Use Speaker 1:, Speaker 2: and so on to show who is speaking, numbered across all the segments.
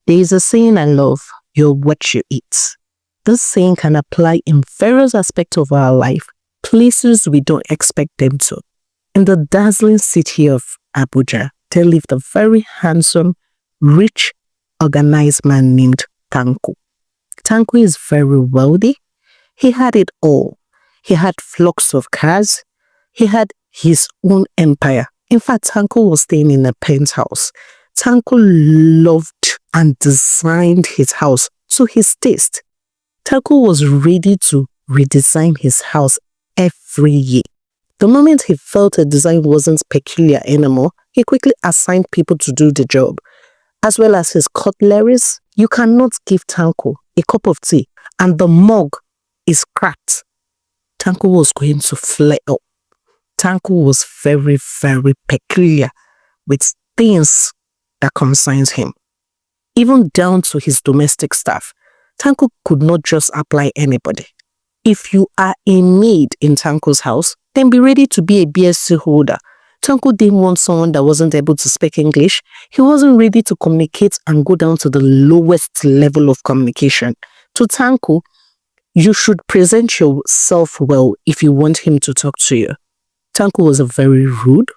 Speaker 1: There is a saying I love, you're what you eat. This saying can apply in various aspects of our life, places we don't expect them to. In the dazzling city of Abuja, there lived a very handsome, rich, organized man named Tanko. Tanko is very wealthy. He had it all. He had flocks of cars. He had his own empire. In fact, Tanko was staying in a penthouse. Tanko loved and designed his house to his taste. Tanko was ready to redesign his house every year. The moment he felt a design wasn't peculiar anymore, he quickly assigned people to do the job. As well as his cutleries, you cannot give Tanko a cup of tea and the mug is cracked. Tanko was going to flare up. Tanko was very, very peculiar with things that concerns him. Even down to his domestic staff, Tanko could not just apply anybody. If you are a maid in Tanko's house, then be ready to be a BSc holder. Tanko didn't want someone that wasn't able to speak English. He wasn't ready to communicate and go down to the lowest level of communication. To Tanko, you should present yourself well if you want him to talk to you. Tanko was a very rude,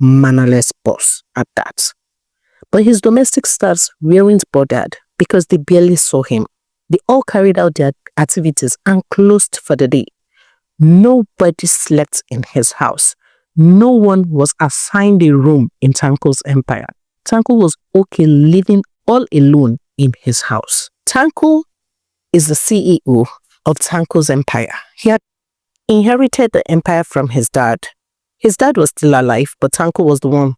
Speaker 1: mannerless boss at that. But his domestic staffs weren't bothered because they barely saw him. They all carried out their activities and closed for the day. Nobody slept in his house. No one was assigned a room in Tanko's empire. Tanko was okay living all alone in his house. Tanko is the CEO of Tanko's empire. He had inherited the empire from his dad. His dad was still alive, but Tanko was the one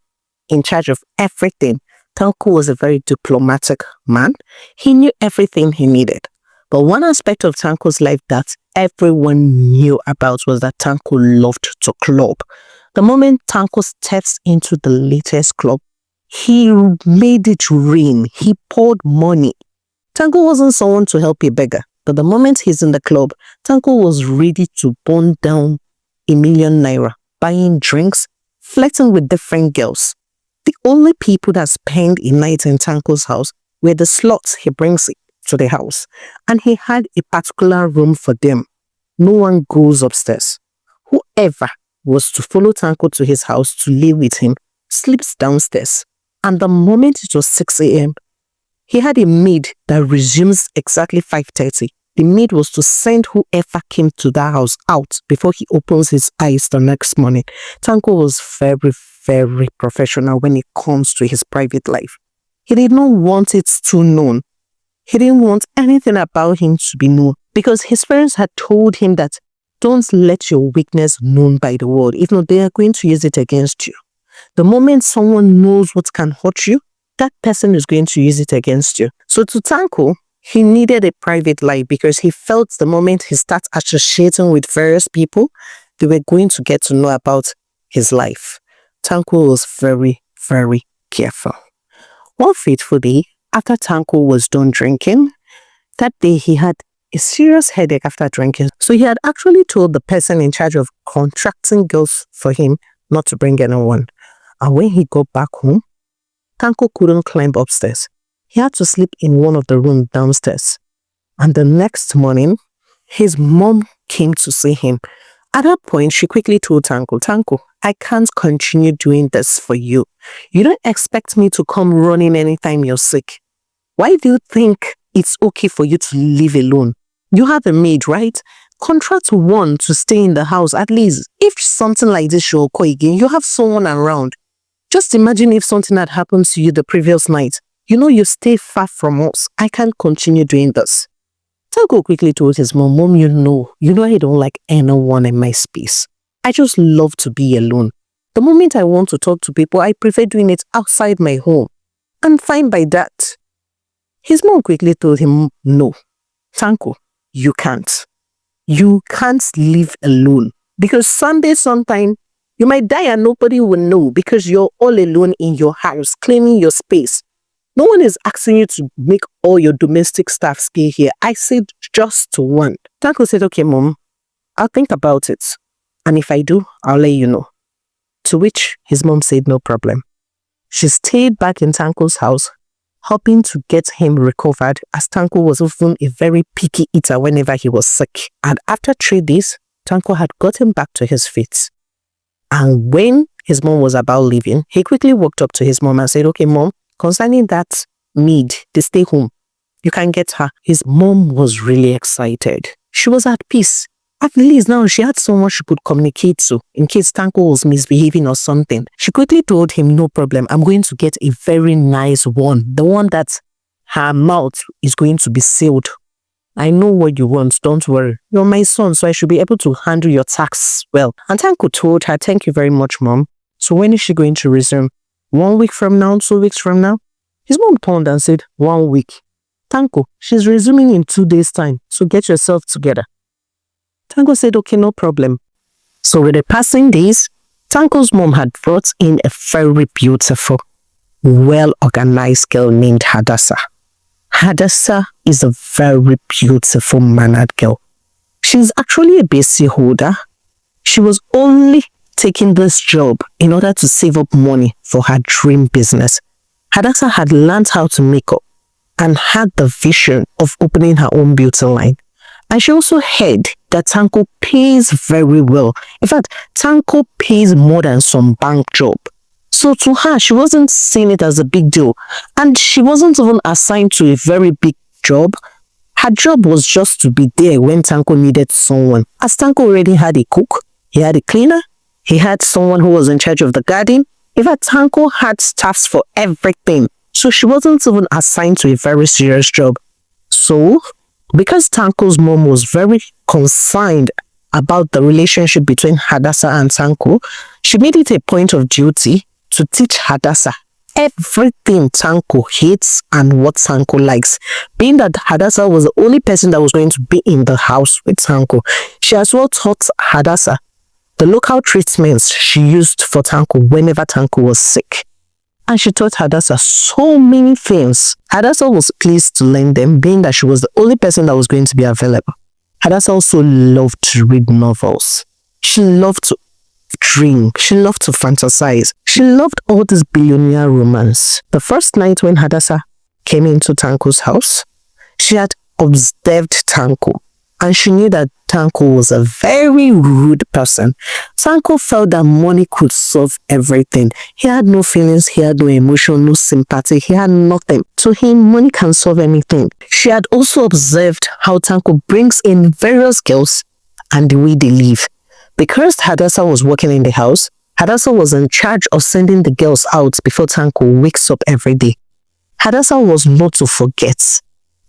Speaker 1: in charge of everything. Tanko was a very diplomatic man. He knew everything he needed. But one aspect of Tanko's life that everyone knew about was that Tanko loved to club. The moment Tanko steps into the latest club, he made it rain. He poured money. Tanko wasn't someone to help a beggar. But the moment he's in the club, Tanko was ready to burn down ₦1,000,000, buying drinks, flirting with different girls. The only people that spend a night in Tanko's house were the sluts he brings to the house. And he had a particular room for them. No one goes upstairs. Whoever was to follow Tanko to his house to live with him sleeps downstairs. And the moment it was 6 a.m., he had a maid that resumes exactly 5:30. The maid was to send whoever came to that house out before he opens his eyes the next morning. Tanko was very, very professional when it comes to his private life. He did not want it too known. He didn't want anything about him to be known because his parents had told him that don't let your weakness known by the world. If not, they are going to use it against you. The moment someone knows what can hurt you, that person is going to use it against you. So to Tanko, he needed a private life because he felt the moment he starts associating with various people, they were going to get to know about his life. Tanko was very, very careful. One fateful day, after Tanko was done drinking, that day he had a serious headache after drinking. So he had actually told the person in charge of contracting girls for him not to bring anyone. And when he got back home, Tanko couldn't climb upstairs. He had to sleep in one of the rooms downstairs. And the next morning, his mom came to see him. At that point, she quickly told Tanko, Tanko, I can't continue doing this for you. You don't expect me to come running anytime you're sick. Why do you think it's okay for you to live alone? You have a maid, right? Contract one to stay in the house. At least, if something like this should occur again, you have someone around. Just imagine if something had happened to you the previous night. You know you stay far from us. I can't continue doing this. Tanko quickly told his mom, Mom, you know I don't like anyone in my space. I just love to be alone. The moment I want to talk to people, I prefer doing it outside my home. I'm fine by that. His mom quickly told him, no, Tanko, you can't. You can't live alone. Because sometime, you might die and nobody will know because you're all alone in your house, claiming your space. No one is asking you to make all your domestic staff stay here. I said just one. Tanko said, okay, Mom, I'll think about it. And if I do, I'll let you know. To which his mom said, no problem. She stayed back in Tanko's house hoping to get him recovered, as Tanko was often a very picky eater whenever he was sick. And after 3 days, Tanko had gotten back to his feet. And when his mom was about leaving, he quickly walked up to his mom and said, "Okay, mom, concerning that maid, they stay home. You can get her." His mom was really excited. She was at peace. At least now she had someone she could communicate to in case Tanko was misbehaving or something. She quickly told him, "No problem, I'm going to get a very nice one. The one that her mouth is going to be sealed. I know what you want, don't worry. You're my son, so I should be able to handle your tax well." And Tanko told her, "Thank you very much, mom. So when is she going to resume? 1 week from now, 2 weeks from now?" His mom turned and said, 1 week. "Tanko, she's resuming in 2 days' time, so get yourself together." Tanko said, "Okay, no problem." So with the passing days, Tanko's mom had brought in a very beautiful, well-organized girl named Hadassah. Hadassah is a very beautiful mannered girl. She's actually a basic holder. She was only taking this job in order to save up money for her dream business. Hadassah had learned how to make up and had the vision of opening her own beauty line. And she also heard that Tanko pays very well. In fact, Tanko pays more than some bank job. So to her, she wasn't seeing it as a big deal. And she wasn't even assigned to a very big job. Her job was just to be there when Tanko needed someone. As Tanko already had a cook, he had a cleaner, he had someone who was in charge of the garden. In fact, Tanko had staffs for everything. So she wasn't even assigned to a very serious job. So, because Tanko's mom was very concerned about the relationship between Hadassah and Tanko, she made it a point of duty to teach Hadassah everything Tanko hates and what Tanko likes. Being that Hadassah was the only person that was going to be in the house with Tanko, she as well taught Hadassah the local treatments she used for Tanko whenever Tanko was sick. And she taught Hadassah so many things. Hadassah was pleased to learn them, being that she was the only person that was going to be available. Hadassah also loved to read novels. She loved to dream. She loved to fantasize. She loved all this billionaire romance. The first night when Hadassah came into Tanko's house, she had observed Tanko. And she knew that Tanko was a very rude person. Tanko felt that money could solve everything. He had no feelings, he had no emotion, no sympathy, he had nothing. To him, money can solve anything. She had also observed how Tanko brings in various girls and the way they live. Because Hadassah was working in the house, Hadassah was in charge of sending the girls out before Tanko wakes up every day. Hadassah was not to forget.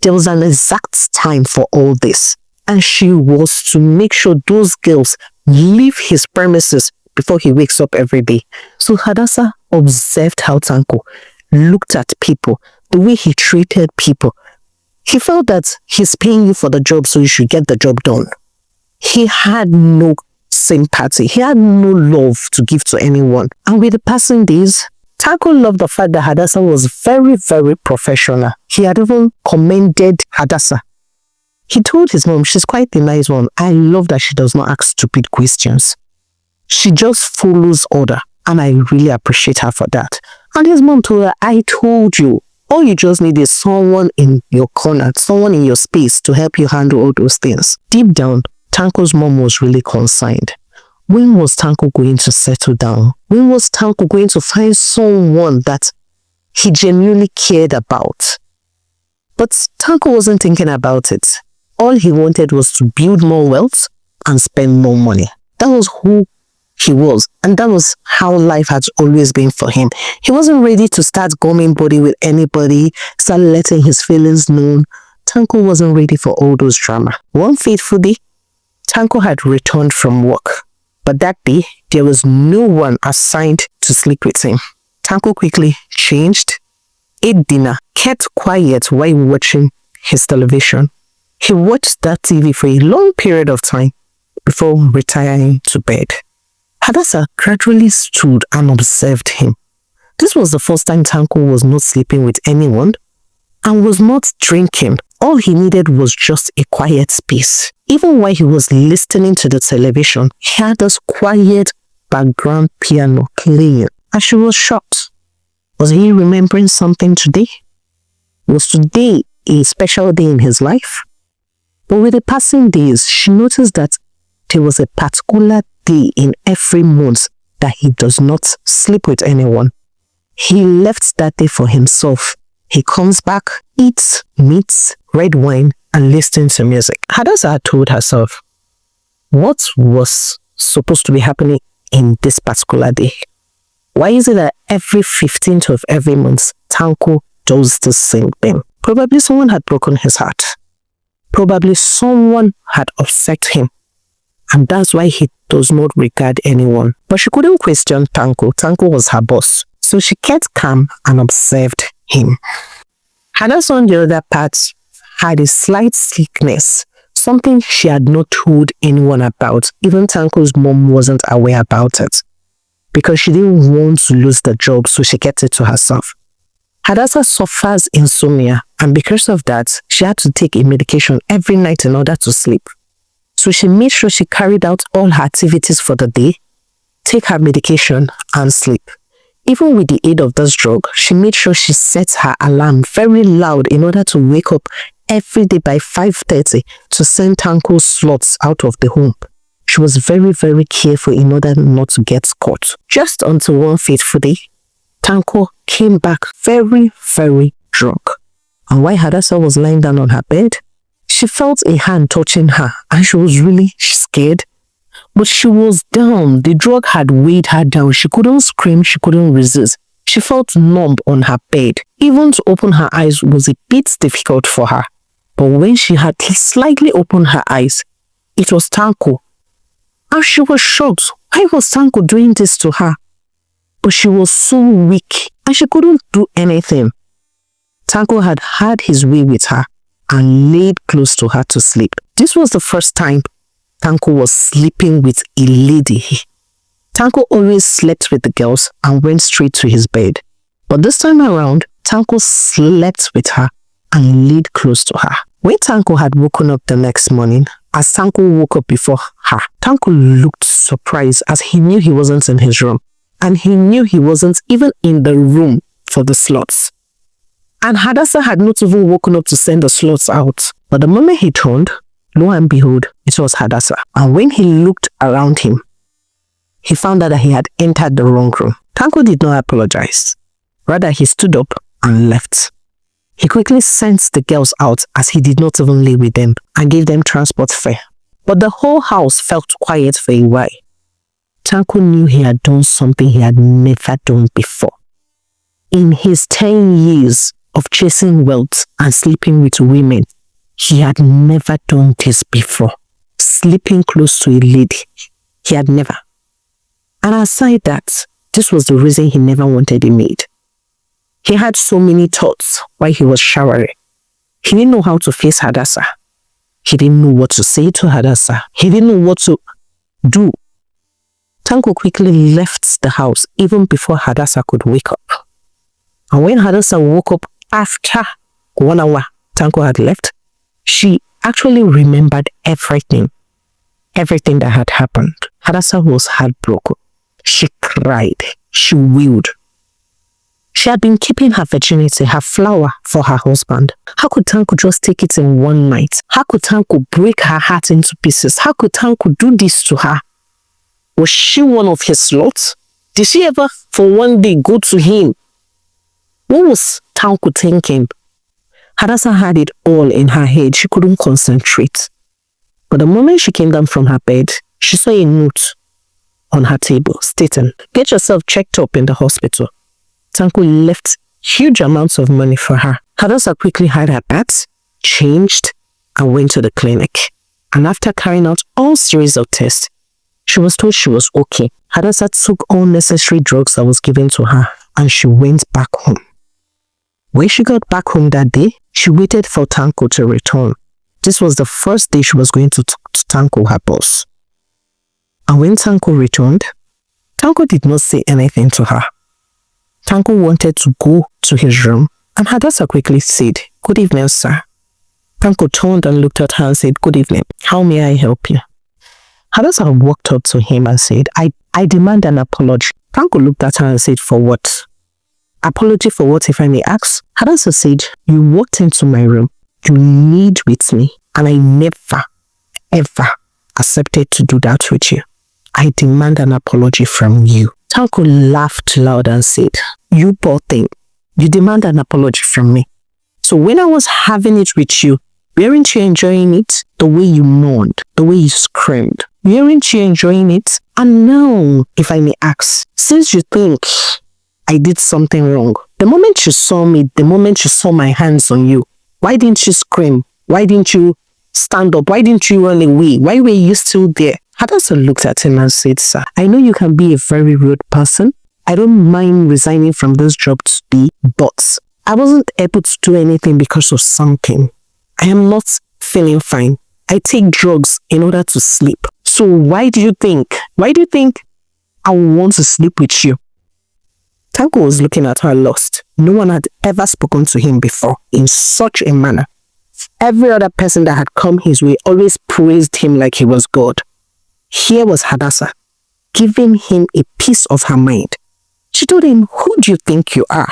Speaker 1: There was an exact time for all this. And she was to make sure those girls leave his premises before he wakes up every day. So Hadassah observed how Tanko looked at people, the way he treated people. He felt that he's paying you for the job, so you should get the job done. He had no sympathy. He had no love to give to anyone. And with the passing days, Tanko loved the fact that Hadassah was very, very professional. He had even commended Hadassah. He told his mom, "She's quite a nice one. I love that she does not ask stupid questions. She just follows order, and I really appreciate her for that." And his mom told her, "I told you, all you just need is someone in your corner, someone in your space to help you handle all those things." Deep down, Tanko's mom was really concerned. When was Tanko going to settle down? When was Tanko going to find someone that he genuinely cared about? But Tanko wasn't thinking about it. All he wanted was to build more wealth and spend more money. That was who he was. And that was how life had always been for him. He wasn't ready to start gumming body with anybody, start letting his feelings known. Tanko wasn't ready for all those drama. One fateful day, Tanko had returned from work. But that day, there was no one assigned to sleep with him. Tanko quickly changed, ate dinner, kept quiet while watching his television. He watched that TV for a long period of time before retiring to bed. Hadassah gradually stood and observed him. This was the first time Tanko was not sleeping with anyone and was not drinking. All he needed was just a quiet space. Even while he was listening to the television, he had this quiet background piano playing. And she was shocked. Was he remembering something today? Was today a special day in his life? But with the passing days, she noticed that there was a particular day in every month that he does not sleep with anyone. He left that day for himself. He comes back, eats meat, red wine, and listens to music. Hadassah had told herself what was supposed to be happening in this particular day. Why is it that every 15th of every month, Tanko does the same thing? Probably someone had broken his heart. Probably someone had upset him. And that's why he does not regard anyone. But she couldn't question Tanko. Tanko was her boss. So she kept calm and observed him. Hadassah, on the other part, had a slight sickness. Something she had not told anyone about. Even Tanko's mom wasn't aware about it. Because she didn't want to lose the job, so she kept it to herself. Hadassah suffers insomnia, and because of that, she had to take a medication every night in order to sleep. So she made sure she carried out all her activities for the day, take her medication, and sleep. Even with the aid of this drug, she made sure she set her alarm very loud in order to wake up every day by 5:30 to send Tanko's slots out of the home. She was very, very careful in order not to get caught. Just until one fateful day, Tanko came back very, very drunk. And while Hadassah was lying down on her bed, she felt a hand touching her and she was really scared. But she was down. The drug had weighed her down. She couldn't scream. She couldn't resist. She felt numb on her bed. Even to open her eyes was a bit difficult for her. But when she had slightly opened her eyes, it was Tanko. And she was shocked. Why was Tanko doing this to her? But she was so weak and she couldn't do anything. Tanko had had his way with her and laid close to her to sleep. This was the first time Tanko was sleeping with a lady. Tanko always slept with the girls and went straight to his bed. But this time around, Tanko slept with her and laid close to her. When Tanko had woken up the next morning, as Tanko woke up before her, Tanko looked surprised as he knew he wasn't in his room. And he knew he wasn't even in the room for the slots. And Hadassah had not even woken up to send the slots out. But the moment he turned, lo and behold, it was Hadassah. And when he looked around him, he found out that he had entered the wrong room. Tanko did not apologize. Rather, he stood up and left. He quickly sent the girls out as he did not even lay with them and gave them transport fare. But the whole house felt quiet for a while. Tanko knew he had done something he had never done before. In his 10 years of chasing wealth and sleeping with women, he had never done this before. Sleeping close to a lady. He had never. And aside that, this was the reason he never wanted a maid. He had so many thoughts while he was showering. He didn't know how to face Hadassah. He didn't know what to say to Hadassah. He didn't know what to do. Tanko quickly left the house even before Hadassah could wake up. And when Hadassah woke up after 1 hour Tanko had left, she actually remembered everything that had happened. Hadassah was heartbroken. She cried. She wailed. She had been keeping her virginity, her flower, for her husband. How could Tanko just take it in one night? How could Tanko break her heart into pieces? How could Tanko do this to her? Was she one of his slots? Did she ever for one day go to him? What was Tanko thinking? Hadassah had it all in her head. She couldn't concentrate. But the moment she came down from her bed, she saw a note on her table stating, "Get yourself checked up in the hospital." Tanko left huge amounts of money for her. Hadassah quickly had her bath, changed, and went to the clinic. And after carrying out all series of tests, she was told she was okay. Hadassah took all necessary drugs that was given to her and she went back home. When she got back home that day, she waited for Tanko to return. This was the first day she was going to talk to Tanko, her boss. And when Tanko returned, Tanko did not say anything to her. Tanko wanted to go to his room and Hadassah quickly said, "Good evening, sir." Tanko turned and looked at her and said, "Good evening. How may I help you?" Hadassah walked up to him and said, I demand an apology. Tanko looked at her and said, "For what?" Apology for what, if I may ask? Hadassah said, you walked into my room, you laid with me, and I never, ever accepted to do that with you. I demand an apology from you. Tanko laughed loud and said, you poor thing, you demand an apology from me. So when I was having it with you, weren't you enjoying it? The way you mourned, the way you screamed, weren't you enjoying it? And now, if I may ask, since you think I did something wrong, the moment you saw me, the moment you saw my hands on you, why didn't you scream? Why didn't you stand up? Why didn't you run away? Why were you still there? Hadassah looked at him and said, sir, I know you can be a very rude person. I don't mind resigning from this job today, but I wasn't able to do anything because of something. I am not feeling fine. I take drugs in order to sleep. So why do you think I want to sleep with you? Tanko was looking at her lost. No one had ever spoken to him before in such a manner. Every other person that had come his way always praised him like he was God. Here was Hadassah, giving him a piece of her mind. She told him, who do you think you are?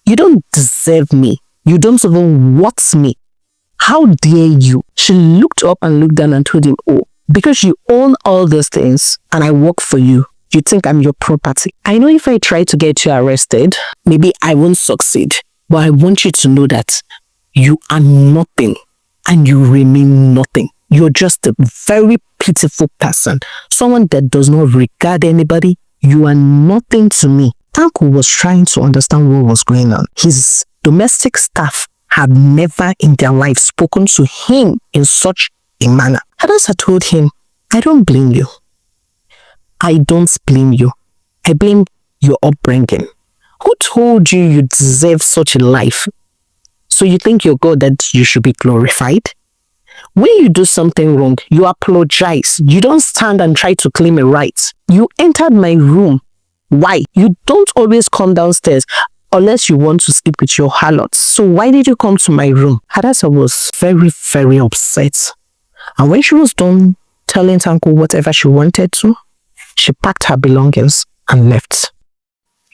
Speaker 1: You don't deserve me. You don't even want me. How dare you? She looked up and looked down and told him, oh, because you own all those things and I work for you, you think I'm your property. I know if I try to get you arrested, maybe I won't succeed. But I want you to know that you are nothing and you remain nothing. You're just a very pitiful person. Someone that does not regard anybody. You are nothing to me. Tanko was trying to understand what was going on. His domestic staff had never in their life spoken to him in such a manner. Hadassah told him, I don't blame you. I don't blame you. I blame your upbringing. Who told you you deserve such a life? So you think you're God that you should be glorified? When you do something wrong, you apologize. You don't stand and try to claim a right. You entered my room. Why? You don't always come downstairs unless you want to sleep with your harlots. So why did you come to my room? Hadassah was very, very upset. And when she was done telling Tanko whatever she wanted to, she packed her belongings and left.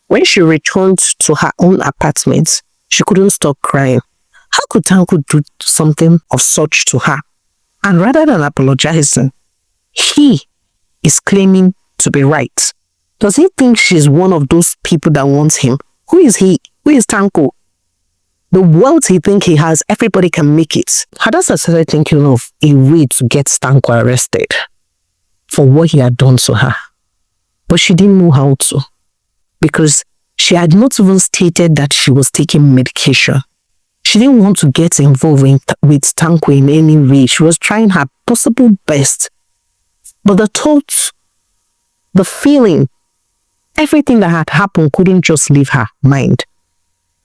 Speaker 1: When she returned to her own apartment, she couldn't stop crying. How could Tanko do something of such to her? And rather than apologizing, he is claiming to be right. Does he think she's one of those people that wants him? Who is he? Who is Tanko? The wealth he thinks he has, everybody can make it. Hadassah started thinking of a way to get Tanko arrested for what he had done to her. But she didn't know how to, because she had not even stated that she was taking medication. She didn't want to get involved with Tanko in any way. She was trying her possible best. But the thought, the feeling, everything that had happened couldn't just leave her mind.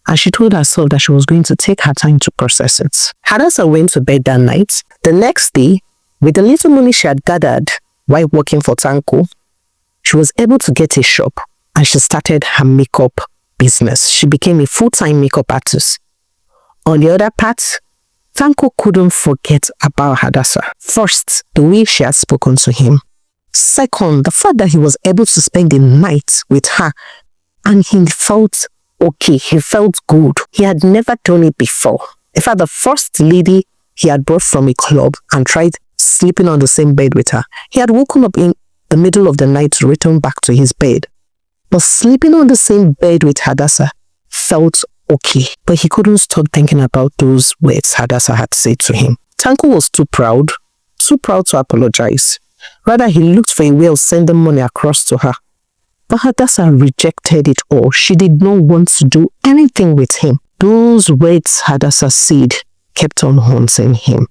Speaker 1: And she told herself that she was going to take her time to process it. Hadassah went to bed that night. The next day, with the little money she had gathered while working for Tanko, she was able to get a shop and she started her makeup business. She became a full-time makeup artist. On the other part, Tanko couldn't forget about Hadassah. First, the way she had spoken to him. Second, the fact that he was able to spend the night with her and he felt okay, he felt good. He had never done it before. In fact, the first lady he had brought from a club and tried sleeping on the same bed with her, he had woken up in the middle of the night to return back to his bed. But sleeping on the same bed with Hadassah felt okay. But he couldn't stop thinking about those words Hadassah had said to him. Tanko was too proud to apologize. Rather, he looked for a way of sending money across to her. But Hadassah rejected it all. She did not want to do anything with him. Those words Hadassah said kept on haunting him.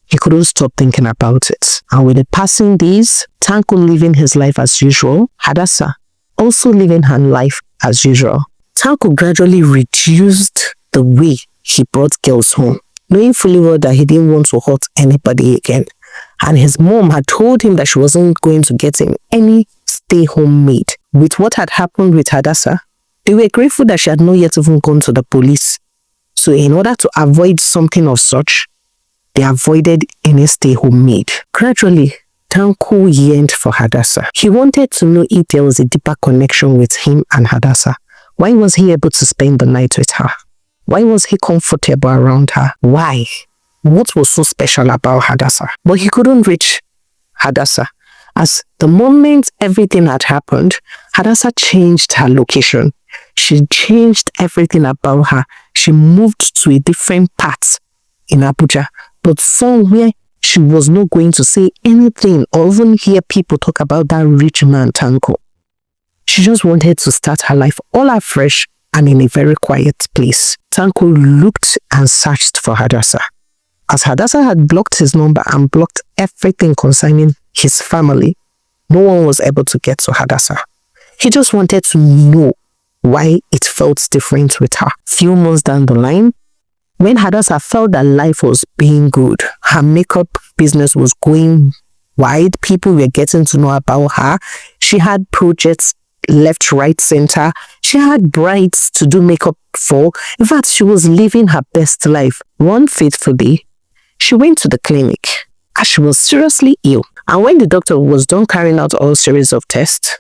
Speaker 1: He couldn't stop thinking about it. And with the passing days, Tanko living his life as usual, Hadassah also living her life as usual. Tanko gradually reduced the way he brought girls home, knowing fully well that he didn't want to hurt anybody again. And his mom had told him that she wasn't going to get him any stay-home maid. With what had happened with Hadassah, they were grateful that she had not yet even gone to the police. So in order to avoid something of such, they avoided any stay-home maid. Gradually, Tanko yearned for Hadassah. He wanted to know if there was a deeper connection with him and Hadassah. Why was he able to spend the night with her? Why was he comfortable around her? Why? What was so special about Hadassah? But he couldn't reach Hadassah. As the moment everything had happened, Hadassah changed her location. She changed everything about her. She moved to a different part in Abuja, but somewhere she was not going to say anything or even hear people talk about that rich man, Tanko. She just wanted to start her life all afresh and in a very quiet place. Tanko looked and searched for Hadassah. As Hadassah had blocked his number and blocked everything concerning his family, no one was able to get to Hadassah. He just wanted to know why it felt different with her. Few months down the line, when Hadassah felt that life was being good, her makeup business was going wide, people were getting to know about her, she had projects left, right, center, she had brides to do makeup for. In fact, she was living her best life. One fateful day, she went to the clinic as she was seriously ill. And when the doctor was done carrying out all series of tests,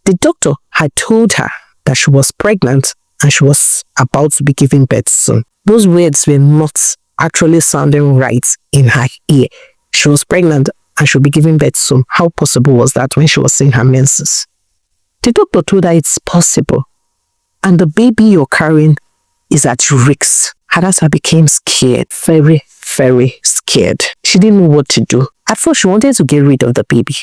Speaker 1: the doctor had told her that she was pregnant and she was about to be giving birth soon. Those words were not actually sounding right in her ear. She was pregnant and she would be giving birth soon. How possible was that when she was seeing her menses? The doctor told her it's possible. And the baby you're carrying is at risk. Hadassah became scared, very, very scared. She didn't know what to do. At first, she wanted to get rid of the baby.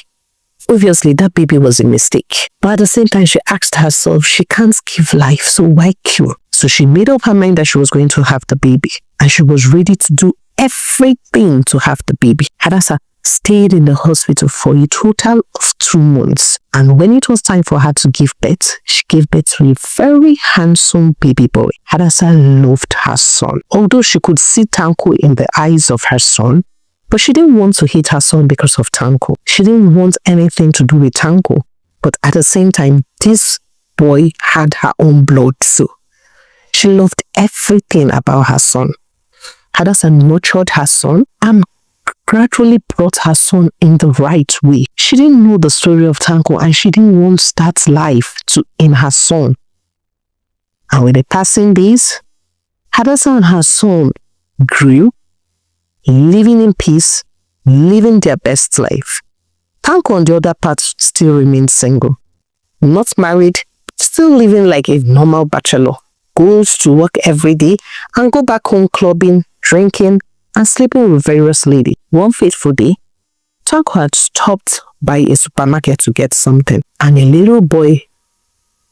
Speaker 1: Obviously, that baby was a mistake. But at the same time, she asked herself, she can't give life, so why kill? So she made up her mind that she was going to have the baby. And she was ready to do everything to have the baby. Hadassah stayed in the hospital for a total of 2 months. And when it was time for her to give birth, she gave birth to a very handsome baby boy. Hadassah loved her son. Although she could see Tanko in the eyes of her son, but she didn't want to hate her son because of Tanko. She didn't want anything to do with Tanko. But at the same time, this boy had her own blood too. She loved everything about her son. Hadassah nurtured her son and gradually brought her son in the right way. She didn't know the story of Tanko and she didn't want that life in her son. And with the passing days, Hadassah and her son grew, living in peace, living their best life. Tanko on the other part still remained single. Not married, still living like a normal bachelor. Goes to work every day and go back home clubbing, drinking, and sleeping with various ladies. One fateful day, Tanko had stopped by a supermarket to get something, and a little boy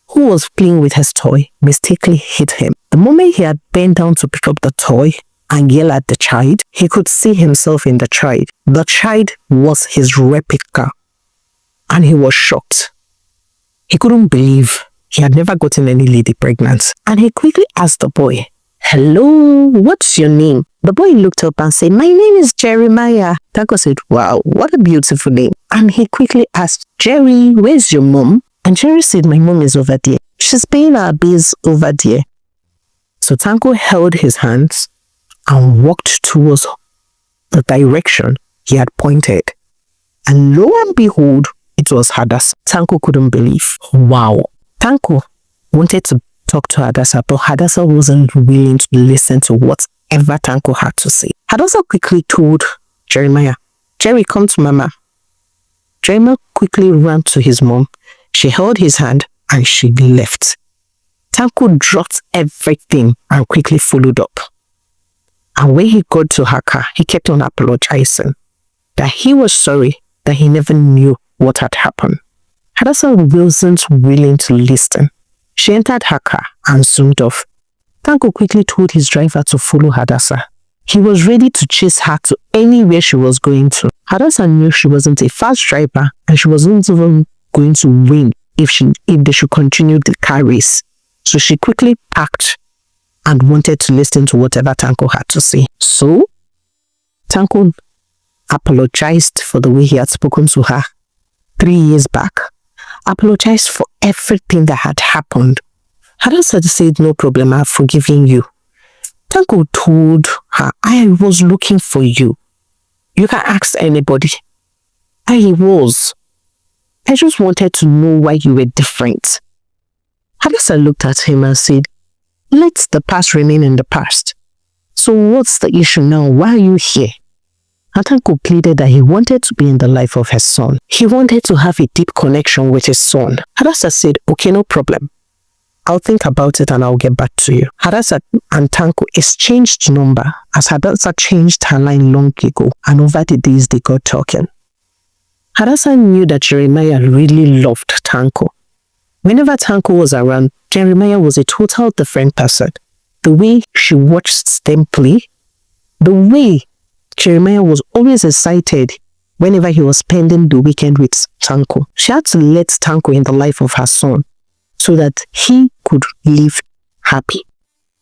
Speaker 1: who was playing with his toy mistakenly hit him. The moment he had bent down to pick up the toy and yell at the child, he could see himself in the child. The child was his replica, and he was shocked. He couldn't believe he had never gotten any lady pregnant, and he quickly asked the boy, "Hello, what's your name?" The boy looked up and said, "My name is Jeremiah." Tanko said, "Wow, what a beautiful name." And he quickly asked, "Jerry, where's your mom?" And Jerry said, "My mom is over there. She's paying our bills over there." So Tanko held his hands and walked towards the direction he had pointed. And lo and behold, it was Hadassah. Tanko couldn't believe. Wow. Tanko wanted to talk to Hadassah, but Hadassah wasn't willing to listen to whatever Tanko had to say. Hadassah quickly told Jeremiah, "Jerry, come to Mama." Jeremiah quickly ran to his mom. She held his hand and she left. Tanko dropped everything and quickly followed up. And when he got to her car, he kept on apologizing that he was sorry that he never knew what had happened. Hadassah wasn't willing to listen. She entered her car and zoomed off. Tanko quickly told his driver to follow Hadassah. He was ready to chase her to anywhere she was going to. Hadassah knew she wasn't a fast driver and she wasn't even going to win if they should continue the car race. So she quickly parked and wanted to listen to whatever Tanko had to say. So Tanko apologized for the way he had spoken to her 3 years back, apologized for everything that had happened. Hadassah said, "No problem, I've forgiven you." Tanko told her, "I was looking for you. You can ask anybody." I just wanted to know why you were different. Hadassa looked at him and said, let the past remain in the past. So what's the issue now? Why are you here? And Tanko pleaded that he wanted to be in the life of his son. He wanted to have a deep connection with his son. Hadassa said, okay, no problem. I'll think about it and I'll get back to you. Hadassa and Tanko exchanged number as Hadassa changed her line long ago, and over the days they got talking. Hadassa knew that Jeremiah really loved Tanko. Whenever Tanko was around, Jeremiah was a total different person. The way she watched them play, the way Jeremiah was always excited whenever he was spending the weekend with Tanko. She had to let Tanko in the life of her son so that he could live happy.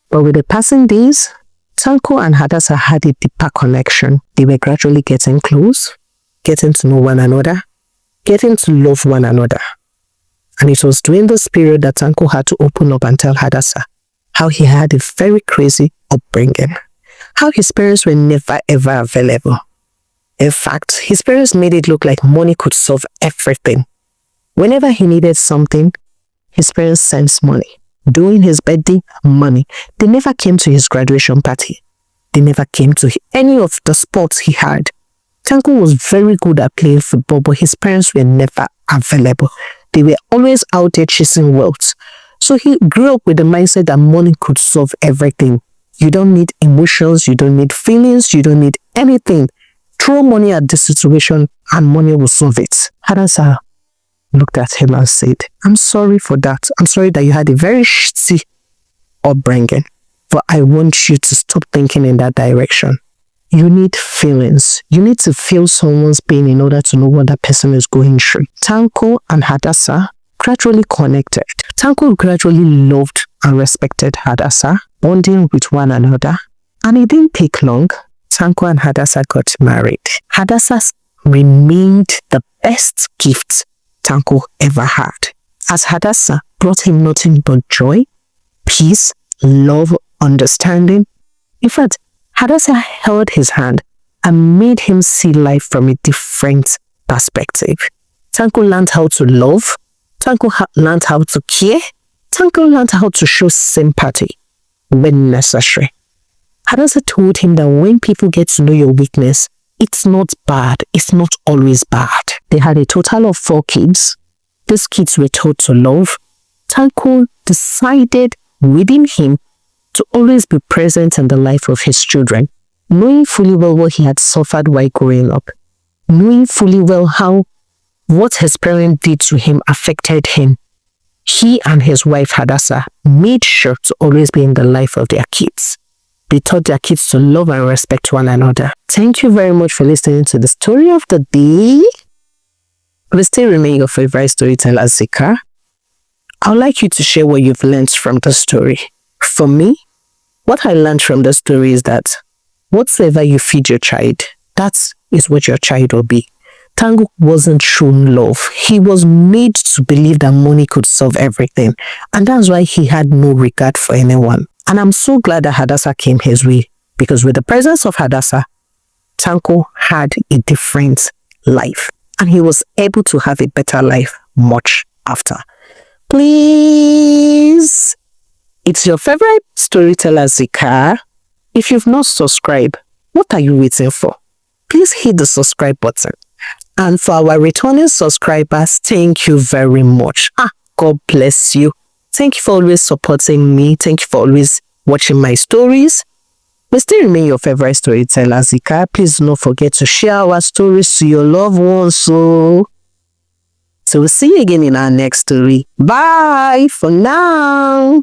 Speaker 1: But with the passing days, Tanko and Hadassa had a deeper connection. They were gradually getting close, getting to know one another, getting to love one another. And it was during this period that Tanko had to open up and tell Hadassa how he had a very crazy upbringing, how his parents were never ever available. In fact, his parents made it look like money could solve everything. Whenever he needed something, his parents sent money. During his birthday, money. They never came to his graduation party. They never came to any of the sports he had. Tanko was very good at playing football, but his parents were never available. They were always out there chasing wealth. So he grew up with the mindset that money could solve everything. You don't need emotions, you don't need feelings, you don't need anything. Throw money at this situation and money will solve it. Hadassa looked at him and said, I'm sorry for that. I'm sorry that you had a very shitty upbringing, but I want you to stop thinking in that direction. You need feelings. You need to feel someone's pain in order to know what that person is going through. Tanko and Hadassa gradually connected. Tanko gradually loved and respected Hadassa, bonding with one another. And it didn't take long. Tanko and Hadassa got married. Hadassa remained the best gift Tanko ever had, as Hadassa brought him nothing but joy, peace, love, understanding. In fact, Hadassa held his hand and made him see life from a different perspective. Tanko learned how to love. Tanko learned how to care. Tanko learned how to show sympathy when necessary. Hadassa told him that when people get to know your weakness, it's not bad. It's not always bad. They had a total of 4 kids. These kids were taught to love. Tanko decided within him to always be present in the life of his children, knowing fully well what he had suffered while growing up, knowing fully well how what his parents did to him affected him. He and his wife Hadassa made sure to always be in the life of their kids. They taught their kids to love and respect one another. Thank you very much for listening to the story of the day. We still remain your favorite storyteller, Zika. I would like you to share what you've learned from the story. For me, what I learned from the story is that whatsoever you feed your child, that is what your child will be. Tango wasn't shown love. He was made to believe that money could solve everything. And that's why he had no regard for anyone. And I'm so glad that Hadassa came his way, because with the presence of Hadassa, Tanko had a different life. And he was able to have a better life much after. Please, it's your favorite storyteller, Zika. If you've not subscribed, what are you waiting for? Please hit the subscribe button. And for our returning subscribers, thank you very much. God bless you. Thank you for always supporting me. Thank you for always watching my stories. We still remain your favorite storyteller, Zika. Please do not forget to share our stories to your loved ones. So we'll see you again in our next story. Bye for now.